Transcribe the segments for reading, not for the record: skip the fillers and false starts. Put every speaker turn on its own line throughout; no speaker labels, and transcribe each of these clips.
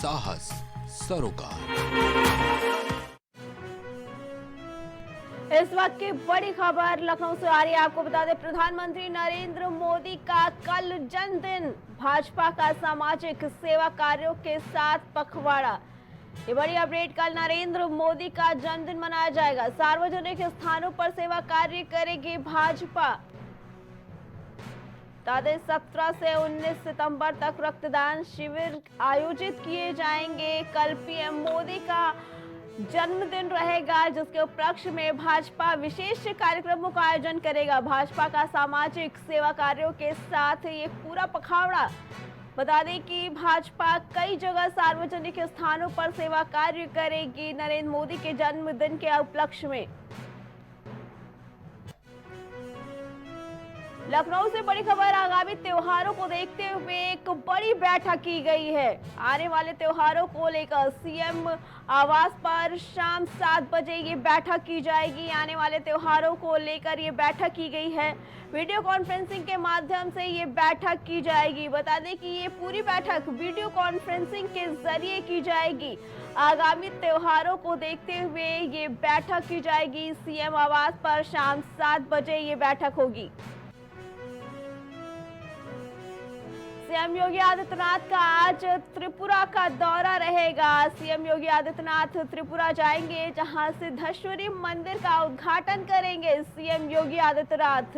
साहस सरोकार।
इस वक्त की बड़ी खबर लखनऊ से आ रही है। आपको बता दें, प्रधानमंत्री नरेंद्र मोदी का कल जन्मदिन। भाजपा का सामाजिक सेवा कार्यों के साथ पखवाड़ा। ये बड़ी अपडेट, कल नरेंद्र मोदी का जन्मदिन मनाया जाएगा। सार्वजनिक स्थानों पर सेवा कार्य करेगी भाजपा। 17 से 19 सितंबर तक रक्तदान शिविर आयोजित किए जाएंगे। कल पीएम मोदी का जन्मदिन रहेगा, जिसके उपलक्ष्य में भाजपा विशेष कार्यक्रमों का आयोजन करेगा। भाजपा का सामाजिक सेवा कार्यों के साथ ये पूरा पखवाड़ा। बता दें कि भाजपा कई जगह सार्वजनिक स्थानों पर सेवा कार्य करेगी नरेंद्र मोदी के जन्मदिन के उपलक्ष्य में। लखनऊ से बड़ी खबर, आगामी त्योहारों को देखते हुए एक बड़ी बैठक की गई है। आने वाले त्योहारों को लेकर सीएम आवास पर शाम 7 बजे ये बैठक की जाएगी। आने वाले त्योहारों को लेकर ये बैठक की गई है। वीडियो कॉन्फ्रेंसिंग के माध्यम से ये बैठक की जाएगी। बता दें कि ये पूरी बैठक वीडियो कॉन्फ्रेंसिंग के जरिए की जाएगी। आगामी त्योहारों को देखते हुए ये बैठक की जाएगी। सीएम आवास पर शाम 7 बजे ये बैठक होगी। सीएम योगी आदित्यनाथ का आज त्रिपुरा का दौरा रहेगा। सीएम योगी आदित्यनाथ त्रिपुरा जाएंगे, जहां सिद्धेश्वरी मंदिर का उद्घाटन करेंगे। सीएम योगी आदित्यनाथ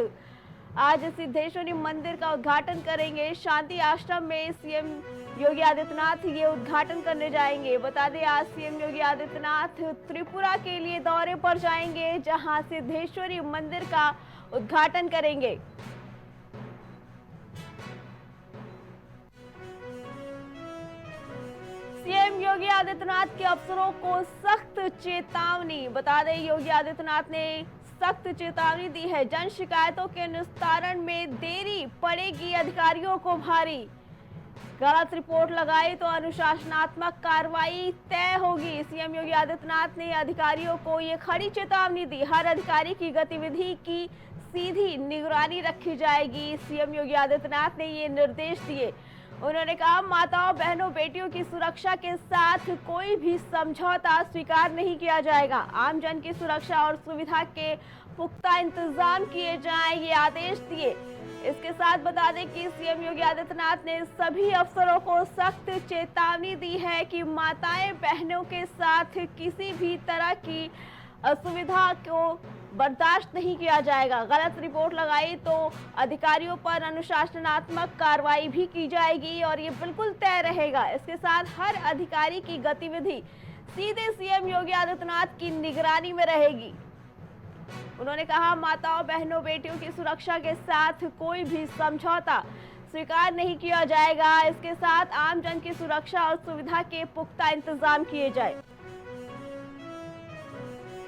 आज सिद्धेश्वरी मंदिर का उद्घाटन करेंगे। शांति आश्रम में सीएम योगी आदित्यनाथ ये उद्घाटन करने जाएंगे। बता दें, आज सीएम योगी आदित्यनाथ त्रिपुरा के लिए दौरे पर जाएंगे, जहां सिद्धेश्वरी मंदिर का उद्घाटन करेंगे। सीएम योगी आदित्यनाथ के अफसरों को सख्त चेतावनी। बता दें, योगी आदित्यनाथ ने सख्त चेतावनी दी है। जन शिकायतों के निस्तारण में देरी पड़ेगी अधिकारियों को भारी। गलत रिपोर्ट लगाई तो अनुशासनात्मक कार्रवाई तय होगी। सीएम योगी आदित्यनाथ ने अधिकारियों को ये खड़ी चेतावनी दी। हर अधिकारी की गतिविधि की सीधी निगरानी रखी जाएगी। सीएम योगी आदित्यनाथ ने ये निर्देश दिए। उन्होंने कहा, माताओं बहनों बेटियों की सुरक्षा के साथ कोई भी समझौता स्वीकार नहीं किया जाएगा। आमजन की सुरक्षा और सुविधा के पुख्ता इंतजाम किए जाएं, ये आदेश दिए। इसके साथ बता दें कि सीएम योगी आदित्यनाथ ने सभी अफसरों को सख्त चेतावनी दी है कि माताएं बहनों के साथ किसी भी तरह की असुविधा को बर्दाश्त नहीं किया जाएगा। गलत रिपोर्ट लगाई तो अधिकारियों पर अनुशासनात्मक कार्रवाई भी की जाएगी और ये बिल्कुल तय रहेगा। इसके साथ हर अधिकारी की गतिविधि सीधे सीएम योगी आदित्यनाथ की निगरानी में रहेगी। उन्होंने कहा, माताओं बहनों बेटियों की सुरक्षा के साथ कोई भी समझौता स्वीकार नहीं किया जाएगा। इसके साथ आमजन की सुरक्षा और सुविधा के पुख्ता इंतजाम किए जाए।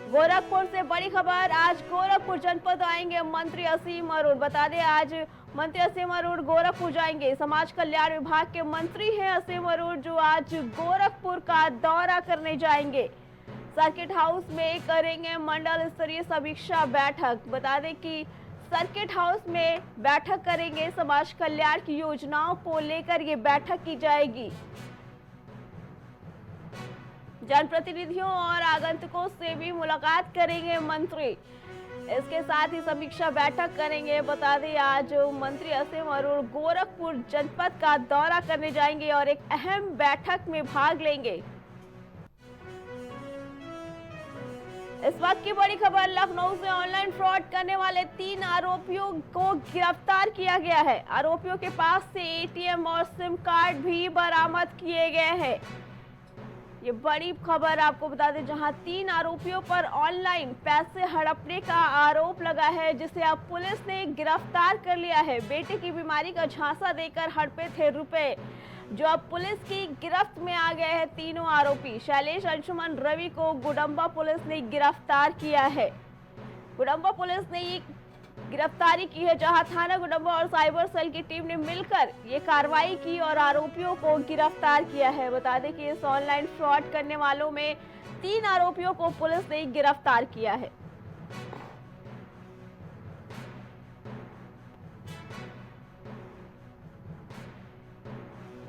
गोरखपुर से बड़ी खबर, आज गोरखपुर जनपद आएंगे मंत्री असीम अरुण। बता दें, आज मंत्री असीम अरुण गोरखपुर जाएंगे। समाज कल्याण विभाग के मंत्री हैं असीम अरुण, जो आज गोरखपुर का दौरा करने जाएंगे। सर्किट हाउस में करेंगे मंडल स्तरीय समीक्षा बैठक। बता दें कि सर्किट हाउस में बैठक करेंगे। समाज कल्याण की योजनाओं को लेकर ये बैठक की जाएगी। जनप्रतिनिधियों और आगंतुकों से भी मुलाकात करेंगे मंत्री। इसके साथ ही समीक्षा बैठक करेंगे। बता दें, आज मंत्री असीम अरुण गोरखपुर जनपद का दौरा करने जाएंगे और एक अहम बैठक में भाग लेंगे। इस वक्त की बड़ी खबर, लखनऊ से ऑनलाइन फ्रॉड करने वाले 3 आरोपियों को गिरफ्तार किया गया है। आरोपियों के पास से एटीएम और सिम कार्ड भी बरामद किए गए हैं। ये बड़ी खबर आपको बता दें, जहां 3 आरोपियों पर ऑनलाइन पैसे हड़पने का आरोप लगा है, जिसे अब पुलिस ने गिरफ्तार कर लिया है। बेटे की बीमारी का झांसा देकर हड़पे थे रुपए, जो अब पुलिस की गिरफ्त में आ गए हैं। तीनों आरोपी शैलेश, अंशुमन, रवि को गुडम्बा पुलिस ने गिरफ्तार किया है। गुडम्बा पुलिस ने ये गिरफ्तारी की है, जहां थाना गुडम्बा और साइबर सेल की टीम ने मिलकर ये कार्रवाई की और आरोपियों को गिरफ्तार किया है। बता दें कि इस ऑनलाइन फ्रॉड करने वालों में 3 आरोपियों को पुलिस ने गिरफ्तार किया है।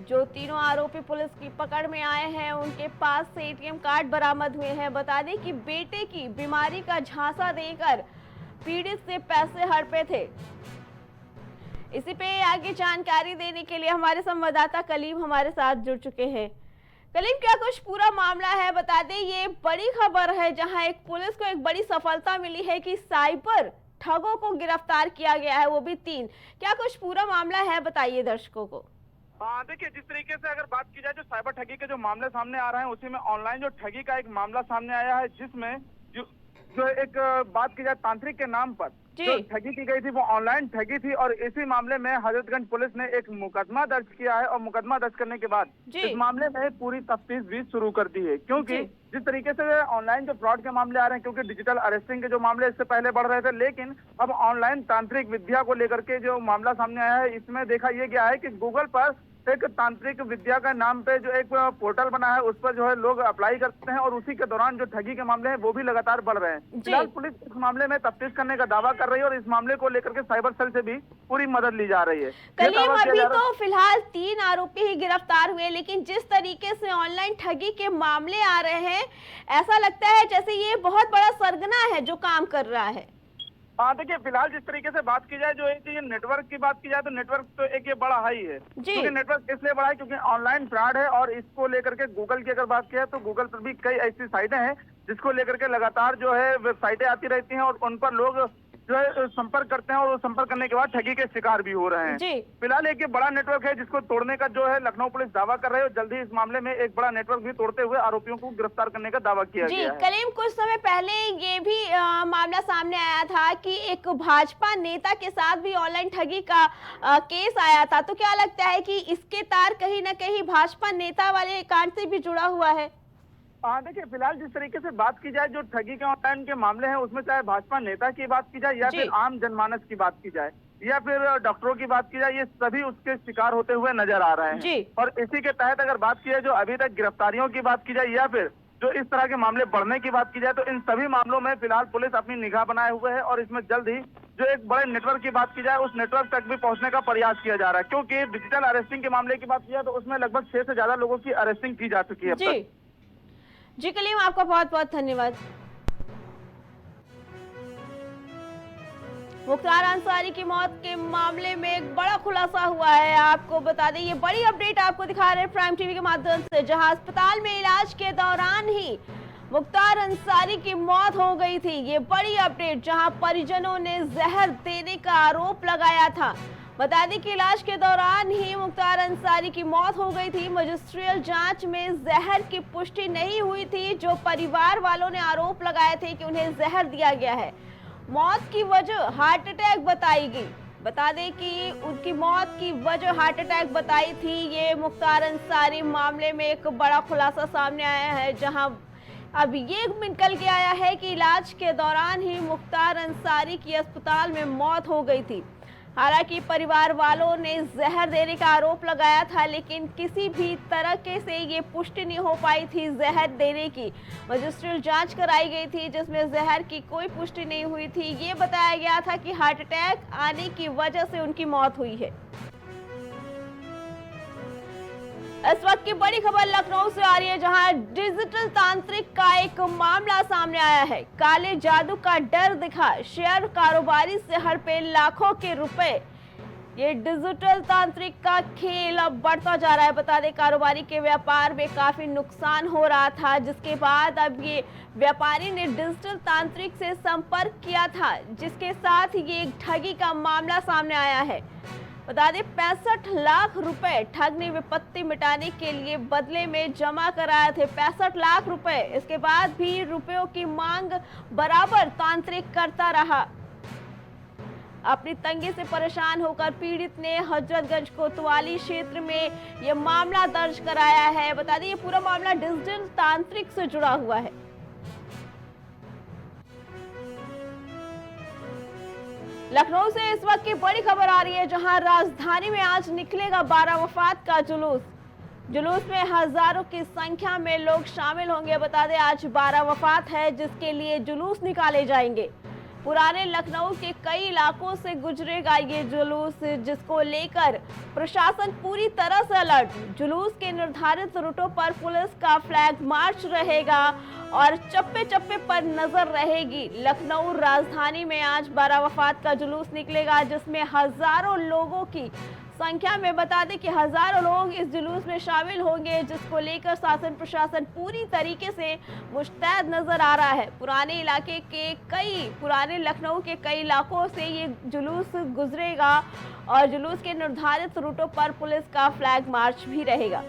जो तीनों आरोपी पुलिस की पकड़ में आए हैं उनके पास से एटीएम कार्ड बरामद हुए हैं। बता दें कि बेटे की बीमारी का झांसा देकर पीड़ित से पैसे हड़पे थे। इसी पे आगे जानकारी देने के लिए हमारे संवाददाता कलीम हमारे साथ जुड़ चुके हैं। कलीम, क्या कुछ पूरा मामला है बता दें। ये बड़ी खबर है जहां एक पुलिस को एक बड़ी सफलता मिली है कि साइबर ठगों को गिरफ्तार किया गया है, वो भी 3। क्या कुछ पूरा मामला है, बताइए दर्शकों को।
देखिए, जिस तरीके से अगर बात की जाए जो साइबर ठगी के जो मामले सामने आ रहे हैं उसी में ऑनलाइन जो ठगी का एक मामला सामने आया है, जिसमें जो एक बात की जाए तांत्रिक के नाम पर जो ठगी की गई थी वो ऑनलाइन ठगी थी। और इसी मामले में हजरतगंज पुलिस ने एक मुकदमा दर्ज किया है और मुकदमा दर्ज करने के बाद इस मामले में पूरी तफ्तीश भी शुरू कर दी है। क्योंकि जिस तरीके से ऑनलाइन जो फ्रॉड के मामले आ रहे हैं, क्योंकि डिजिटल अरेस्टिंग के जो मामले इससे पहले बढ़ रहे थे, लेकिन अब ऑनलाइन तांत्रिक विद्या को लेकर के जो मामला सामने आया है, इसमें देखा यह गया है कि गूगल पर एक तांत्रिक विद्या का नाम पे जो एक पोर्टल बना है उस पर जो है लोग अप्लाई करते हैं और उसी के दौरान जो ठगी के मामले हैं वो भी लगातार बढ़ रहे हैं। फिलहाल पुलिस इस मामले में तफ्तीश करने का दावा कर रही है और इस मामले को लेकर के साइबर सेल से भी पूरी मदद ली जा रही है।
कलीम, अभी तो फिलहाल 3 आरोपी ही गिरफ्तार हुए, लेकिन जिस तरीके से ऑनलाइन ठगी के मामले आ रहे हैं ऐसा लगता है जैसे ये बहुत बड़ा सरगना है जो काम कर रहा है।
देखिए, फिलहाल जिस तरीके से बात की जाए जो एक ये नेटवर्क की बात की जाए तो नेटवर्क तो एक ये बड़ा हाई है। क्योंकि नेटवर्क इसलिए बड़ा है क्योंकि ऑनलाइन फ्रॉड है और इसको लेकर के गूगल की अगर बात की जाए तो गूगल पर भी कई ऐसी साइटें हैं जिसको लेकर के लगातार जो है वेबसाइटें आती रहती हैं और उन पर लोग जो है संपर्क करते हैं और संपर्क करने के बाद ठगी के शिकार भी हो रहे हैं। फिलहाल एक ये बड़ा नेटवर्क है जिसको तोड़ने का जो है लखनऊ पुलिस दावा कर रही है और जल्दी इस मामले में एक बड़ा नेटवर्क भी तोड़ते हुए आरोपियों को गिरफ्तार करने का दावा किया गया है।
कलीम, कुछ समय पहले ये भी मामला सामने आया था कि एक भाजपा नेता के साथ भी ऑनलाइन ठगी का केस आया था, तो क्या लगता है कि इसके तार कहीं ना कहीं भाजपा नेता वाले कांड से भी जुड़ा हुआ है?
देखिए, फिलहाल जिस तरीके से बात की जाए जो ठगी के ऑनलाइन के मामले हैं उसमें चाहे भाजपा नेता की बात की जाए या फिर आम जनमानस की बात की जाए या फिर डॉक्टरों की बात की जाए, ये सभी उसके शिकार होते हुए नजर आ रहे हैं। और इसी के तहत अगर बात की जाए जो अभी तक गिरफ्तारियों की बात की जाए या फिर जो इस तरह के मामले बढ़ने की बात की जाए तो इन सभी मामलों में फिलहाल पुलिस अपनी निगाह बनाए हुए है और इसमें जल्द ही जो एक बड़े नेटवर्क की बात की जाए उस नेटवर्क तक भी पहुंचने का प्रयास किया जा रहा है। क्योंकि डिजिटल अरेस्टिंग के मामले की बात की जाए तो उसमें लगभग 6 से ज्यादा लोगों की अरेस्टिंग की जा चुकी है।
जी कलीम, आपका बहुत बहुत धन्यवाद। मुख्तार अंसारी की मौत के मामले में एक बड़ा खुलासा हुआ है। आपको बता दें, ये बड़ी अपडेट आपको दिखा रहे हैं प्राइम टीवी के माध्यम से, जहां अस्पताल में इलाज के दौरान ही मुख्तार अंसारी की मौत हो गई थी। ये बड़ी अपडेट, जहां परिजनों ने जहर देने का आरोप लगाया था। बता दें कि इलाज के दौरान ही मुख्तार अंसारी की मौत हो गई थी। मजिस्ट्रियल जांच में जहर की पुष्टि नहीं हुई थी, जो परिवार वालों ने आरोप लगाए थे कि उन्हें जहर दिया गया है। मौत की वजह हार्ट अटैक बताई गई। बता दें कि उनकी मौत की वजह हार्ट अटैक बताई थी। ये मुख्तार अंसारी मामले में एक बड़ा खुलासा सामने आया है, जहां अब ये निकल के आया है कि इलाज के दौरान ही मुख्तार अंसारी की अस्पताल में मौत हो गई थी। हालांकि परिवार वालों ने जहर देने का आरोप लगाया था, लेकिन किसी भी तरह के से ये पुष्टि नहीं हो पाई थी जहर देने की। मजिस्ट्रियल जांच कराई गई थी जिसमें जहर की कोई पुष्टि नहीं हुई थी। ये बताया गया था कि हार्ट अटैक आने की वजह से उनकी मौत हुई है। इस वक्त की बड़ी खबर लखनऊ से आ रही है, जहां डिजिटल तांत्रिक का एक मामला सामने आया है। काले जादू का डर दिखा, शेयर कारोबारी से हड़पे लाखों के रुपए। ये डिजिटल तांत्रिक का खेल अब बढ़ता जा रहा है। बता दें, कारोबारी के व्यापार में काफी नुकसान हो रहा था, जिसके बाद अब ये व्यापारी ने डिजिटल तांत्रिक से संपर्क किया था, जिसके साथ ये एक ठगी का मामला सामने आया है। बता दें, 65 लाख रुपए ठग ने विपत्ति मिटाने के लिए बदले में जमा कराए थे। 65 लाख रुपए। इसके बाद भी रुपयों की मांग बराबर तांत्रिक करता रहा। अपनी तंगी से परेशान होकर पीड़ित ने हजरतगंज कोतवाली क्षेत्र में यह मामला दर्ज कराया है। बता दें, ये पूरा मामला डिजिटल तांत्रिक से जुड़ा हुआ है। लखनऊ से इस वक्त की बड़ी खबर आ रही है, जहां राजधानी में आज निकलेगा 12 वफात का जुलूस में हजारों की संख्या में लोग शामिल होंगे। बता दें, आज 12 वफात है जिसके लिए जुलूस निकाले जाएंगे। पुराने लखनऊ के कई इलाकों से गुजरेगा ये जुलूस, जिसको लेकर प्रशासन पूरी तरह से अलर्ट। जुलूस के निर्धारित रूटों पर पुलिस का फ्लैग मार्च रहेगा और चप्पे चप्पे पर नजर रहेगी। लखनऊ राजधानी में आज बारह वफात का जुलूस निकलेगा, जिसमें हजारों लोगों की संख्या में बता दें कि हजारों लोग इस जुलूस में शामिल होंगे, जिसको लेकर शासन प्रशासन पूरी तरीके से मुस्तैद नजर आ रहा है। पुराने लखनऊ के कई इलाकों से ये जुलूस गुजरेगा और जुलूस के निर्धारित रूटों पर पुलिस का फ्लैग मार्च भी रहेगा।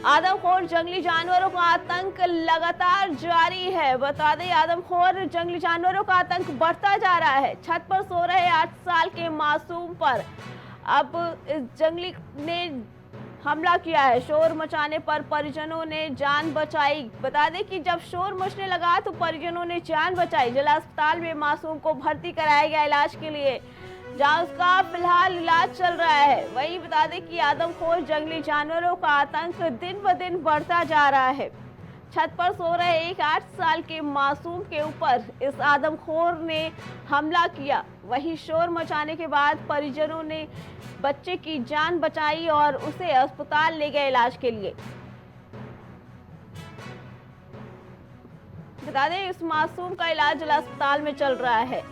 आदमखोर जंगली जानवरों का आतंक लगातार जारी है। बता दें, आदमखोर जंगली जानवरों का आतंक बढ़ता जा रहा है। छत पर सो रहे 8 साल के मासूम पर अब इस जंगली ने हमला किया है। शोर मचाने पर परिजनों ने जान बचाई। बता दें कि जब शोर मचने लगा तो परिजनों ने जान बचाई। जिला अस्पताल में मासूम को भर्ती कराया गया इलाज के लिए, जहां उसका फिलहाल इलाज चल रहा है। वहीं बता दें कि आदमखोर जंगली जानवरों का आतंक दिन ब दिन बढ़ता जा रहा है। छत पर सो रहे एक 8 साल के मासूम के ऊपर इस आदमखोर ने हमला किया। वहीं शोर मचाने के बाद परिजनों ने बच्चे की जान बचाई और उसे अस्पताल ले गए इलाज के लिए। बता दें, इस मासूम का इलाज जिला अस्पताल में चल रहा है।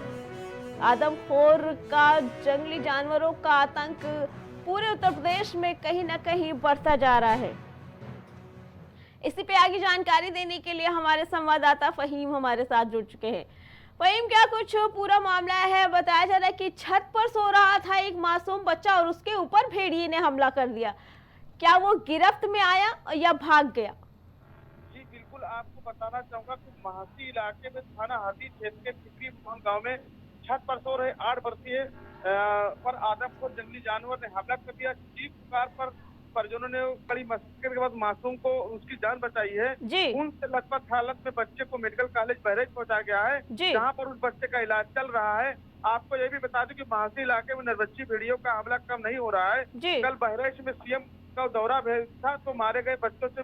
आदमखोर का जंगली जानवरों का आतंक पूरे उत्तर प्रदेश में कहीं न कहीं बढ़ता जा रहा है। इसी पे आगे जानकारी देने के लिए हमारे संवाददाता फहीम हमारे साथ जुड़ चुके हैं। फहीम, क्या कुछ पूरा मामला है? बताया जा रहा है कि छत पर सो रहा था एक मासूम बच्चा और उसके ऊपर भेड़िए ने हमला कर दिया। क्या वो गिरफ्त में आया या भाग गया?
जी बिल्कुल, आपको बताना चाहूंगा कि महासी इलाके में थाना हाथी क्षेत्र के फिक्री गाँव में छत पर सो रहे 8 वर्षीय पर आदमखोर जंगली जानवर ने हमला कर दिया। चीख पुकार पर परिजनों ने कड़ी मशक्कत के बाद मासूम को उसकी जान बचाई है। खून से लथपथ हालत में बच्चे को मेडिकल कॉलेज बहराइच पहुंचाया गया है, जहां पर उस बच्चे का इलाज चल रहा है। आपको ये भी बता दूं कि महासी इलाके में निर्वच्ची भेड़ियों का हमला कम नहीं हो रहा है। कल बहराइच में सीएम का दौरा था तो मारे गए बच्चों से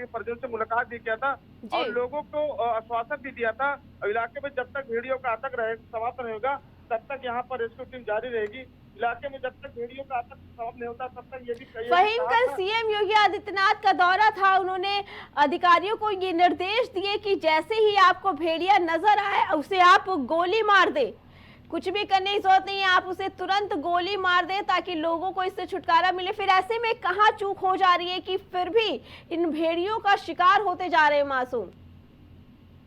परिजनों से मुलाकात भी किया था और लोगों को आश्वासन भी दिया था। इलाके में जब तक भेड़ियों का आतंक समाप्त नहीं होगा तब तक यहाँ पर रेस्क्यू टीम जारी रहेगी। इलाके में जब तक भेड़ियों का आतंक समाप्त नहीं होता तब तक ये भी
फहीम, कल सीएम योगी आदित्यनाथ का दौरा था। उन्होंने अधिकारियों को ये निर्देश दिए कि जैसे ही आपको भेड़िया नजर आए उसे आप गोली मार दे। कुछ भी करने की जरूरत नहीं है, आप उसे तुरंत गोली मार दें ताकि लोगों को इससे छुटकारा मिले। फिर ऐसे में कहाँ चूक हो जा रही है कि फिर भी इन भेड़ियों का शिकार होते जा रहे हैं मासूम?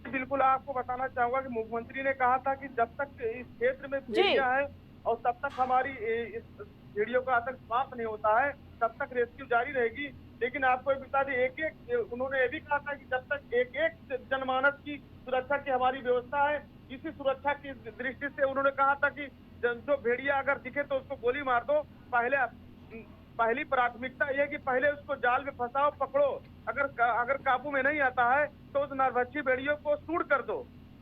बिल्कुल, आपको बताना चाहूंगा कि मुख्यमंत्री ने कहा था कि जब तक इस क्षेत्र में भेड़िया है और तब तक हमारी इस भेड़ियों का आतंक समाप्त नहीं होता है तब तक रेस्क्यू जारी रहेगी। लेकिन आपको बता दें, उन्होंने ये भी कहा था कि जब तक एक जनमानस की सुरक्षा की हमारी व्यवस्था है, इसी सुरक्षा की दृष्टि से उन्होंने कहा था कि जो भेड़िया अगर दिखे तो उसको गोली मार दो। पहली प्राथमिकता यह कि पहले उसको जाल में फंसाओ, पकड़ो, अगर काबू में नहीं आता है तो उस नरभक्षी भेड़ियों को सूट कर दो,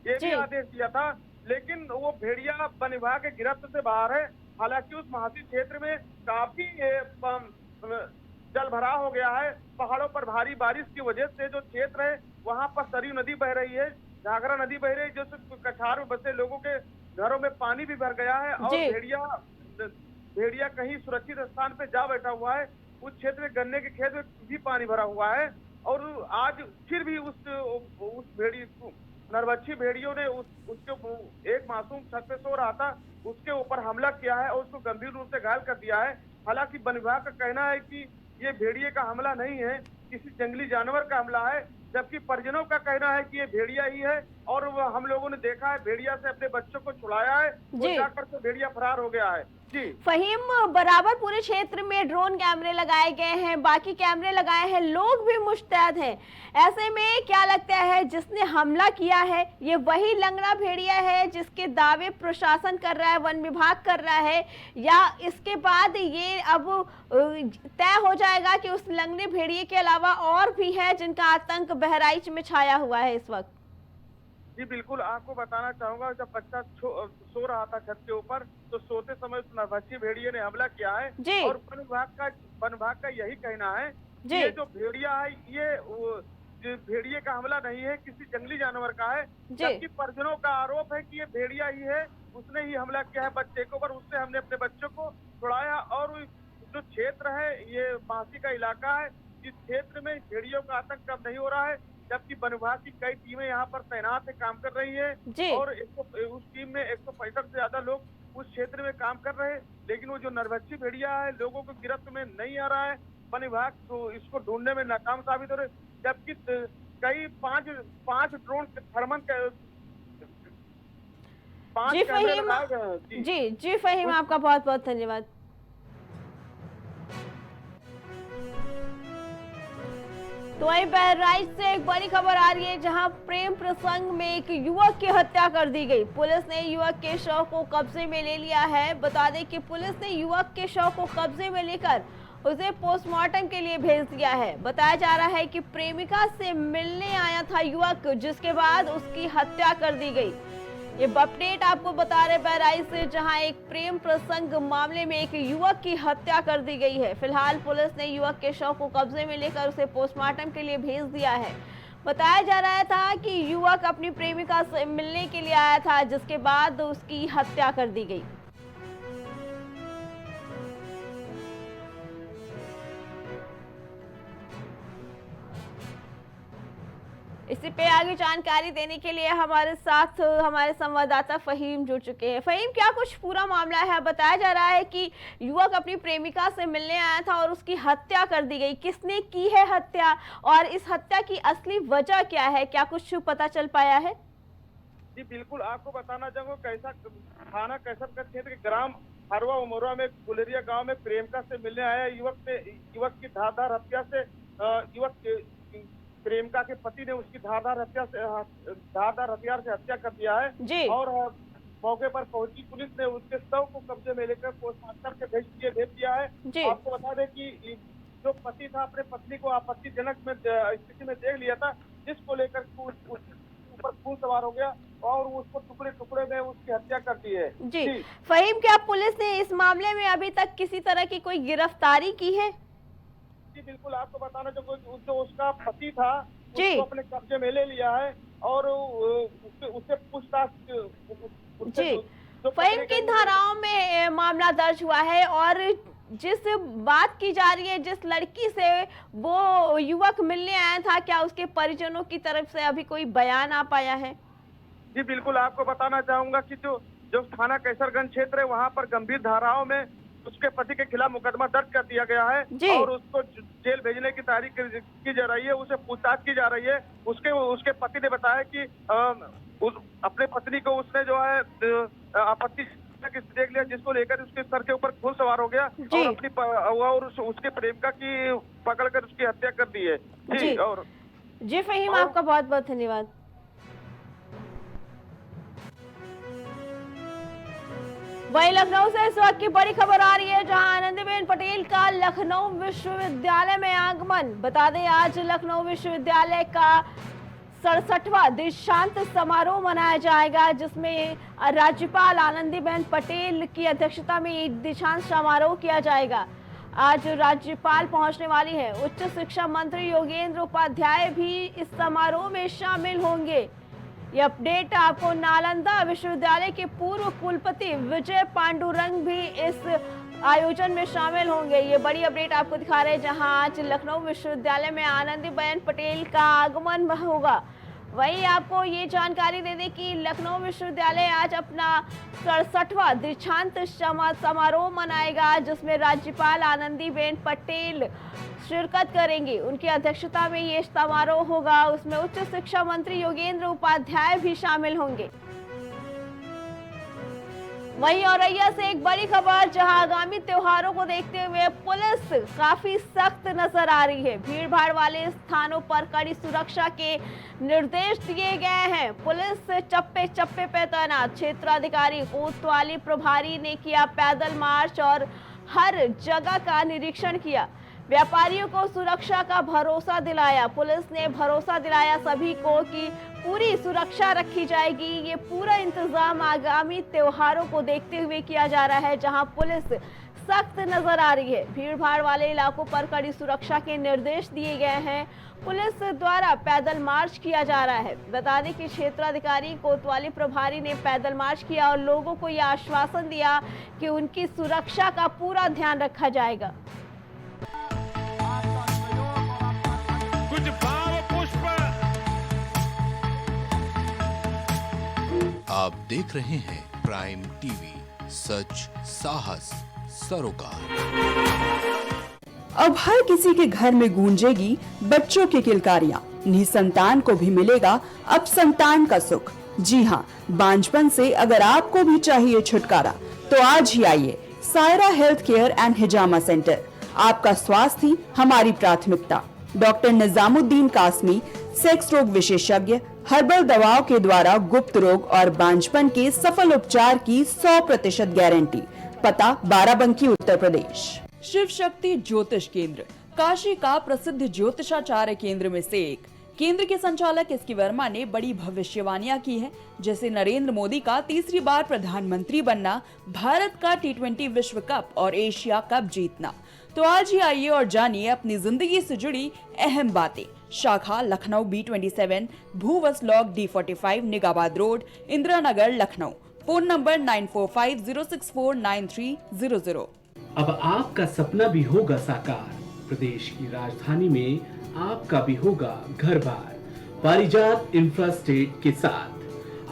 ये भी आदेश दिया था। लेकिन वो भेड़िया वन विभाग के गिरफ्त से बाहर है। हालांकि उस महासी क्षेत्र में काफी जल भराव हो गया है। पहाड़ों पर भारी बारिश की वजह से जो क्षेत्र है वहाँ पर सरयू नदी बह रही है, घाघरा नदी बह रही है, जो कछार में बसे लोगों के घरों में पानी भी भर गया है और भेड़िया कहीं सुरक्षित स्थान पे जा बैठा हुआ है। उस क्षेत्र में गन्ने के खेत में भी पानी भरा हुआ है और आज फिर भी उस नरभक्षी भेड़ियों ने उसके एक मासूम छत पे सो रहा था उसके ऊपर हमला किया है और उसको गंभीर रूप से घायल कर दिया है। हालांकि वन विभाग का कहना है कि ये भेड़िए का हमला नहीं है, किसी जंगली जानवर का हमला है, जबकि परिजनों का कहना है कि ये भेड़िया ही है और हम लोगों ने देखा है भेड़िया से अपने बच्चों को छुड़ाया है, वो जाकर से भेड़िया फरार हो गया है। जी
फहीम, बराबर पूरे क्षेत्र में ड्रोन कैमरे लगाए गए हैं, बाकी कैमरे लगाए हैं, लोग भी मुस्तैद हैं। ऐसे में क्या लगता है जिसने हमला किया है ये वही लंगड़ा भेड़िया है जिसके दावे प्रशासन कर रहा है, वन विभाग कर रहा है, या इसके बाद ये अब तय हो जाएगा कि उस लंगड़े भेड़िए के अलावा और भी है जिनका आतंक बहराइच में छाया हुआ है इस वक्त?
जी बिल्कुल, आपको बताना चाहूंगा जब बच्चा सो रहा था छत के ऊपर तो सोते समय उस नरभक्षी भेड़िए ने हमला किया है और वन विभाग का यही कहना है कि ये जो भेड़िया है ये भेड़िए का हमला नहीं है, किसी जंगली जानवर का है। जबकि परिजनों का आरोप है कि ये भेड़िया ही है, उसने ही हमला किया है बच्चे को, पर उससे हमने अपने बच्चों को छुड़ाया। और जो क्षेत्र है ये बांसी का इलाका है, इस क्षेत्र में भेड़ियों का आतंक कम नहीं हो रहा है। जबकि वन विभाग की कई टीमें यहाँ पर तैनात है, काम कर रही है। और उस टीम में 165 से ज्यादा लोग उस क्षेत्र में काम कर रहे हैं। लेकिन वो जो नरभक्षी भेड़िया है लोगों को गिरफ्त में नहीं आ रहा है। वन विभाग तो इसको ढूंढने में नाकाम साबित हो रहे, जबकि कई पांच ड्रोन थर्मल
जी फहीम, जी फहीम, आपका बहुत बहुत धन्यवाद। तो वहीं बहराइच से एक बड़ी खबर आ रही है, जहां प्रेम प्रसंग में एक युवक की हत्या कर दी गई। पुलिस ने युवक के शव को कब्जे में ले लिया है। बता दें कि पुलिस ने युवक के शव को कब्जे में लेकर उसे पोस्टमार्टम के लिए भेज दिया है। बताया जा रहा है कि प्रेमिका से मिलने आया था युवक, जिसके बाद उसकी हत्या कर दी गई। ये अपडेट आपको बता रहे बहराइच से, जहां एक प्रेम प्रसंग मामले में एक युवक की हत्या कर दी गई है। फिलहाल पुलिस ने युवक के शव को कब्जे में लेकर उसे पोस्टमार्टम के लिए भेज दिया है। बताया जा रहा था कि युवक अपनी प्रेमिका से मिलने के लिए आया था, जिसके बाद उसकी हत्या कर दी गई। इसी पे आगे जानकारी देने के लिए हमारे साथ हमारे संवाददाता फहीम जुड़ चुके हैं। फहीम, क्या कुछ पूरा मामला है? बताया जा रहा है कि युवक अपनी प्रेमिका से मिलने आया था और उसकी हत्या कर दी गई। किसने की है हत्या और इस हत्या की असली वजह क्या है? क्या कुछ पता चल पाया है?
जी बिल्कुल, आपको बताना चाहूँगा, कैसा थाना कैसर का क्षेत्र के ग्राम हरवा उमरवा में गुलेरिया गांव में प्रेमिका से मिलने आया युवक की धारदार हत्या से प्रेमिका के पति ने उसकी धारदार हथियार से हत्या कर दिया है। और मौके पर पहुंची पुलिस ने उसके शव को कब्जे में लेकर पोस्टमार्टम के भेज दिया है। आपको बता दें कि जो पति था अपने पत्नी को आपत्तिजनक में स्थिति में देख लिया था, जिसको लेकर ऊपर खून सवार हो गया और उसको टुकड़े टुकड़े में उसकी हत्या कर दी है।
जी फहीम, क्या पुलिस ने इस मामले में अभी तक किसी तरह की कोई गिरफ्तारी की है?
जी बिल्कुल, आपको बताना जो उसका पति था उसको अपने कब्जे में ले लिया है और उससे पूछताछ।
जी फहीम, किन धाराओं में मामला दर्ज हुआ है और जिस बात की जा रही है, जिस लड़की से वो युवक मिलने आया था, क्या उसके परिजनों की तरफ से अभी कोई बयान आ पाया है?
जी बिल्कुल, आपको बताना चाहूंगा कि जो थाना कैसरगंज क्षेत्र है वहाँ पर गंभीर धाराओं में उसके पति के खिलाफ मुकदमा दर्ज कर दिया गया है और उसको जेल भेजने की तारीख की जा रही है, उसे पूछताछ की जा रही है। उसके पति ने बताया कि अपने पत्नी को उसने जो है आपत्ति देख लिया, जिसको लेकर उसके सर के ऊपर खून सवार हो गया और उसके प्रेमिका की पकड़कर उसकी हत्या कर दी है।
जी फहीम, आपका बहुत बहुत धन्यवाद। वहीं लखनऊ से इस वक्त की बड़ी खबर आ रही है, जहां आनंदीबेन पटेल का लखनऊ विश्वविद्यालय में आगमन। बता दें, आज लखनऊ विश्वविद्यालय का 67वां दीक्षांत समारोह मनाया जाएगा, जिसमें राज्यपाल आनंदीबेन पटेल की अध्यक्षता में एक दीक्षांत समारोह किया जाएगा। आज राज्यपाल पहुंचने वाली है। उच्च शिक्षा मंत्री योगेंद्र उपाध्याय भी इस समारोह में शामिल होंगे। ये अपडेट आपको नालंदा विश्वविद्यालय के पूर्व कुलपति विजय पांडुरंग भी इस आयोजन में शामिल होंगे। ये बड़ी अपडेट आपको दिखा रहे हैं, जहां आज लखनऊ विश्वविद्यालय में आनंदीबेन पटेल का आगमन होगा। वहीं आपको ये जानकारी दे दें कि लखनऊ विश्वविद्यालय आज अपना 67वां दीक्षांत समारोह मनाएगा, जिसमें राज्यपाल आनंदीबेन पटेल शिरकत करेंगी। उनकी अध्यक्षता में ये समारोह होगा। उसमें उच्च शिक्षा मंत्री योगेंद्र उपाध्याय भी शामिल होंगे। वहीं औरैया से एक बड़ी खबर, जहां आगामी त्योहारों को देखते हुए पुलिस काफी सख्त नजर आ रही है। भीड़ भाड़ वाले स्थानों पर कड़ी सुरक्षा के निर्देश दिए गए हैं। पुलिस चप्पे चप्पे पे तैनात। क्षेत्राधिकारी कोतवाली प्रभारी ने किया पैदल मार्च और हर जगह का निरीक्षण किया। व्यापारियों को सुरक्षा का भरोसा दिलाया। पुलिस ने भरोसा दिलाया सभी को कि पूरी सुरक्षा रखी जाएगी। ये पूरा इंतजाम आगामी त्योहारों को देखते हुए किया जा रहा है, जहां पुलिस सख्त नजर आ रही है। भीड़ भाड़ वाले इलाकों पर कड़ी सुरक्षा के निर्देश दिए गए हैं। पुलिस द्वारा पैदल मार्च किया जा रहा है। बता दें कि क्षेत्राधिकारी कोतवाली प्रभारी ने पैदल मार्च किया और लोगों को यह आश्वासन दिया कि उनकी सुरक्षा का पूरा ध्यान रखा जाएगा।
कुछ भाव पुष्प।
आप देख रहे हैं प्राइम टीवी, सच साहस सरोकार।
अब हर किसी के घर में गूंजेगी बच्चों की किलकारियां। निसंतान को भी मिलेगा अब संतान का सुख। जी हाँ, बांझपन से अगर आपको भी चाहिए छुटकारा तो आज ही आइए Saira health care and hijama centre. आपका स्वास्थ्य ही हमारी प्राथमिकता। डॉक्टर निजामुद्दीन कासमी, सेक्स रोग विशेषज्ञ, हर्बल दवाओं के द्वारा गुप्त रोग और बांझपन के सफल उपचार की 100% गारंटी। पता बाराबंकी, उत्तर प्रदेश। शिव शक्ति ज्योतिष केंद्र, काशी का प्रसिद्ध ज्योतिषाचार्य केंद्र में से एक। केंद्र के संचालक एस के वर्मा ने बड़ी भविष्यवाणियां की है, जैसे नरेंद्र मोदी का तीसरी बार प्रधानमंत्री बनना, भारत का T20 विश्व कप और एशिया कप जीतना। तो आज ही आइए और जानिए अपनी जिंदगी से जुड़ी अहम बातें। शाखा लखनऊ B27, भूवस लॉक D45, निगाबाद road, Indira Nagar, Lucknow. Phone number 9450649300।
अब आपका सपना भी होगा साकार। प्रदेश की राजधानी में आपका भी होगा घर बार पारिजात इंफ्रास्टेट के साथ।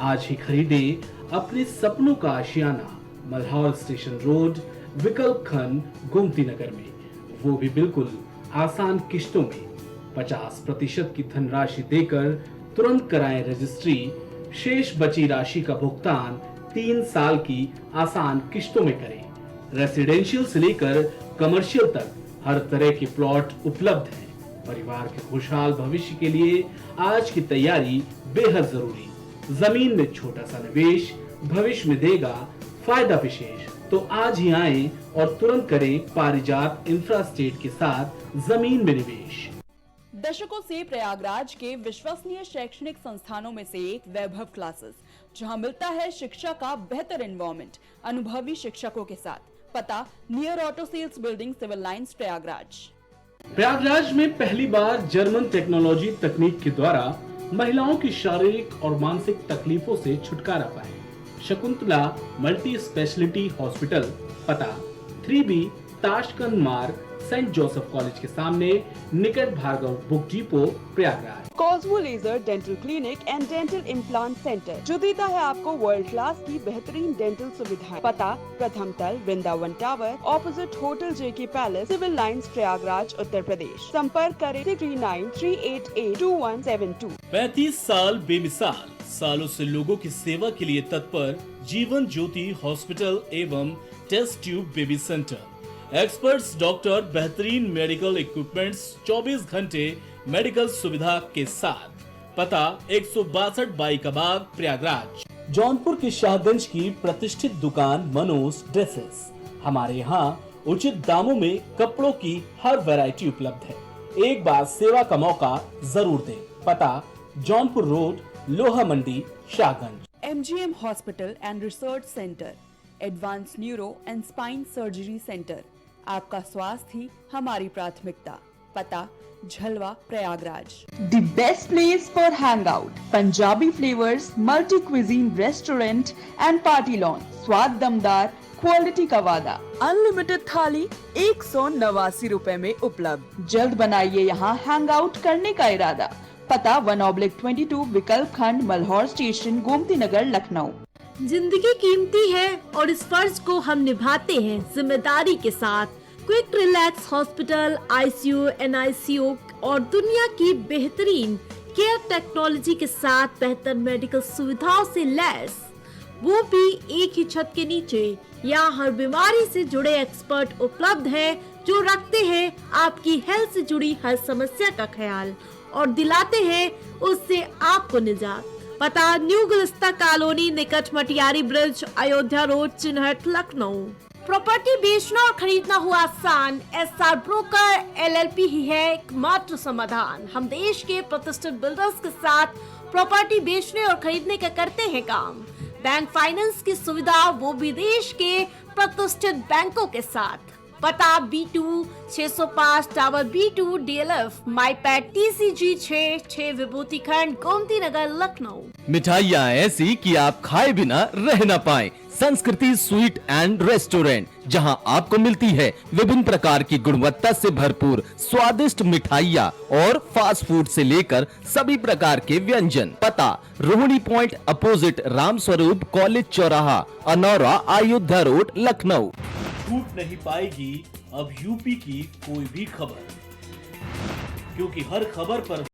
आज ही खरीदे अपने सपनों का आशियाना मल्हौर स्टेशन रोड, विकल्प खंड, गोमती नगर में। वो भी बिल्कुल आसान किश्तों में। 50% की धनराशि देकर तुरंत कराएं रजिस्ट्री। शेष बची राशि का भुगतान 3 साल की आसान किश्तों में करें। रेसिडेंशियल से लेकर कमर्शियल तक हर तरह के प्लॉट उपलब्ध हैं। परिवार के खुशहाल भविष्य के लिए आज की तैयारी बेहद जरूरी। जमीन में छोटा सा निवेश भविष्य में देगा फायदा विशेष। तो आज ही आएं और तुरंत करें पारिजात इंफ्रास्टेट के साथ जमीन में निवेश।
दशकों से प्रयागराज के विश्वसनीय शैक्षणिक संस्थानों में से एक वैभव क्लासेस, जहां मिलता है शिक्षा का बेहतर एनवायरनमेंट अनुभवी शिक्षकों के साथ। पता near auto sales building, civil lines, Prayagraj.
Prayagraj में पहली बार जर्मन टेक्नोलॉजी तकनीक के द्वारा महिलाओं की शारीरिक और मानसिक तकलीफों से छुटकारा पाए। Shakuntala multi speciality hospital. पता 3B ताशकंद मार्ग, सेंट जोसेफ कॉलेज के सामने, निकट Bhargav book depot, Prayagraj.
Cosmo laser dental clinic and dental implant centre, जो देता है आपको वर्ल्ड क्लास की बेहतरीन डेंटल सुविधाएं। पता प्रथम तल, Vrindavan tower, opposite hotel JK palace, civil lines, Prayagraj, Uttar Pradesh. संपर्क करें 3938822172।
35 साल बेमिसाल, सालों से लोगों की सेवा के लिए तत्पर जीवन ज्योति हॉस्पिटल एवं test tube baby centre. Experts doctor, बेहतरीन मेडिकल इक्विपमेंट्स, 24 घंटे मेडिकल सुविधा के साथ। पता 162 बाई कबाब, प्रयागराज। जौनपुर के शाहगंज की प्रतिष्ठित दुकान मनोज ड्रेसेस। हमारे यहाँ उचित दामों में कपड़ों की हर वैरायटी उपलब्ध है। एक बार सेवा का मौका जरूर दें। पता Jaunpur road, Loha Mandi, Shahganj.
MGM hospital and research centre, advance neuro and spine surgery centre. आपका स्वास्थ्य ही हमारी प्राथमिकता। पता Jhalwa, Prayagraj. The best place for hangout, Punjabi flavors, multi cuisine restaurant and party lawn. स्वाद दमदार, क्वालिटी का वादा। अनलिमिटेड थाली 189 रुपए में उपलब्ध। जल्द बनाइए यहाँ हैंगआउट करने का इरादा। पता 1/22 विकल्प खंड, मल्हौर स्टेशन, गोमती नगर, लखनऊ।
जिंदगी कीमती है और इस फर्ज को हम निभाते हैं जिम्मेदारी के साथ। Quick relax hospital, ICU, NICU और दुनिया की बेहतरीन केयर टेक्नोलॉजी के साथ बेहतर मेडिकल सुविधाओं से लैस, वो भी एक ही छत के नीचे। यहाँ हर बीमारी से जुड़े एक्सपर्ट उपलब्ध हैं, जो रखते हैं आपकी हेल्थ से जुड़ी हर समस्या का ख्याल और दिलाते हैं उससे आपको निजात। पता न्यू गुलिस्ता कॉलोनी, निकट मटियारी ब्रिज, अयोध्या रोड, चिन्हट, लखनऊ। प्रॉपर्टी बेचना और खरीदना हुआ आसान, SR ब्रोकर LLP ही है एकमात्र समाधान। हम देश के प्रतिष्ठित बिल्डर्स के साथ प्रॉपर्टी बेचने और खरीदने का करते हैं काम। बैंक फाइनेंस की सुविधा, वो भी देश के प्रतिष्ठित बैंकों के साथ। पता B2 605 tower B2 DLF माईपैड TCG 6 विभूति खंड गोमती नगर लखनऊ।
मिठाइयाँ ऐसी कि आप खाए बिना रह न पाए। संस्कृति स्वीट एंड रेस्टोरेंट, जहां आपको मिलती है विभिन्न प्रकार की गुणवत्ता से भरपूर स्वादिष्ट मिठाइयाँ और फास्ट फूड से लेकर सभी प्रकार के व्यंजन। पता Rohini point opposite Ram Swaroop college चौराहा, अनौरा, अयोध्या रोड, लखनऊ।
छूट नहीं पाएगी अब यूपी की कोई भी खबर, क्योंकि हर खबर पर